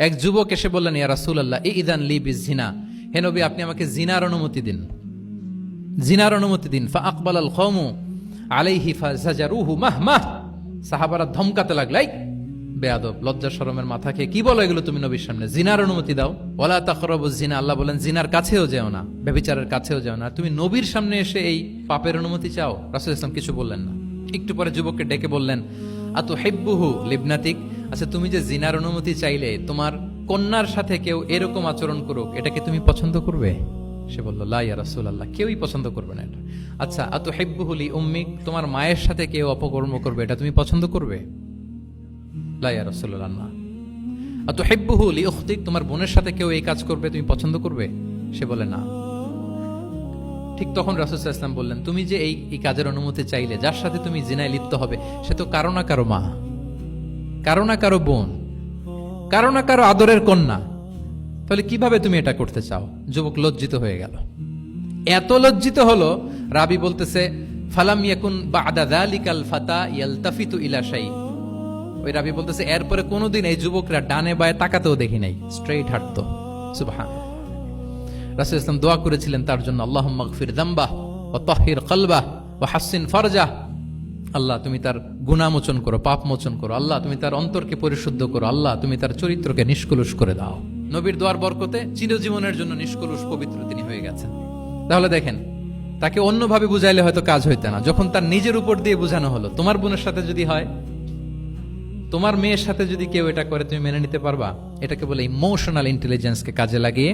এক যুবক এসে বললেন, ইয়া রাসূলুল্লাহ ইযান লি বিজিনা, হে নবী আপনি আমাকে জিনার অনুমতি দিন, জিনার অনুমতি দিন। ফা আকবালাল কওমু আলাইহি ফাজাজারুহু মাহমাহ, সাহাবারা ধমকাতে লাগলাই, বেয়াদব, লজ্জা শরমের মাথা খেয়ে কি বলো এগুলো তুমি নবীর সামনে, জিনার অনুমতি দাও। ওয়ালা তাকরাবুজ জিনা, আল্লাহ বলেন জিনার কাছেও যেও না, ব্যভিচারের কাছেও যেও না, তুমি নবীর সামনে এসে এই পাপের অনুমতি চাও। রাসূল ইসলাম কিছু বললেন না। একটু পরে যুবককে ডেকে বললেন, আতুহিব্বুহু লিবনাতিক, আচ্ছা তুমি যে জিনার অনুমতি চাইলে তোমার কন্যার সাথে কেউ এরকম আচরণ করুক, এটাকে তুমি পছন্দ করবে? সে বলল, লা ইয়া রাসূলুল্লাহ, কেউই পছন্দ করবে না এটা। আচ্ছা আতুহিব্বুহু লি উম্মিক, তোমার মায়ের সাথে কেউ অপকর্ম করবে, এটা তুমি পছন্দ করবে? লা ইয়া রাসূলুল্লাহ, না। আতুহিব্বুহু লি উখতিক, তোমার বোনের সাথে কেউ এই কাজ করবে, তুমি পছন্দ করবে? সে বলে, না। ঠিক তখন রাসূল সাল্লাল্লাহু আলাইহি ওয়াসাল্লাম বললেন, তুমি যে এই কাজের অনুমতি চাইলে, যার সাথে তুমি জিনায় লিপ্ত হবে, সে তো কারো না কারো মা, কারো না কারো বোন, কারো না কারো আদরের কন্যা, তাহলে কিভাবে তুমি এটা করতে চাও? যুবক লজ্জিত হয়ে গেল। এত লজ্জিত হলো, রাবি বলতেছে, ফালাম ইয়াকুন বা'দা যালিকাল ফাতা ইয়ালতাফিতু ইলা শাই, ওই রাবি বলতেছে এরপরে কোনোদিন এই যুবকরা ডানে বায়ে তাকাতেও দেখি নাই, স্ট্রেইট হাঁটতো। সুবহান। রাসূল ইসলাম দোয়া করেছিলেন তার জন্য, আল্লাহুম্মা গফির যামবাহ ওয়া তাহহির কলবাহ ওয়া হাসসিন ফারজাহ, আল্লাহ তুমি তার গুনাহ মোচন করো, পাপ মোচন করো, আল্লাহ তুমি তার অন্তরকে পরিশুদ্ধ করো, আল্লাহ তুমি তার চরিত্রকে নিষ্কলুষ করে দাও। নবীর দোয়ার বরকতে চিরজীবনের জন্য নিষ্কলুষ পবিত্র তিনি হয়ে গেছেন। তাহলে দেখেন, তাকে অন্যভাবে বুঝাইলে হয়তো কাজ হইতো না, যখন তার নিজের উপর দিয়ে বোঝানো হলো, তোমার বোনের সাথে যদি হয়, তোমার মেয়ের সাথে যদি কেউ এটা করে, তুমি মেনে নিতে পারবা? এটাকে বলে ইমোশনাল ইন্টেলিজেন্সকে কাজে লাগিয়ে,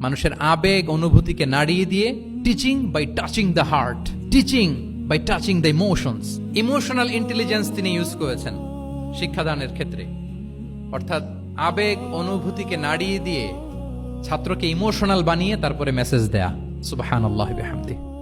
মানুষের আবেগ অনুভূতিকে নাড়িয়ে দিয়ে, teaching by touching the heart, teaching by touching the emotions. Emotional intelligence তিনি ইউজ করেছেন শিক্ষাদানের ক্ষেত্রে, অর্থাৎ আবেগ অনুভূতিকে নাড়িয়ে দিয়ে ছাত্রকে ইমোশনাল বানিয়ে তারপরে মেসেজ দেয়া। সুবহানাল্লাহি ওয়া বিহামদিহি।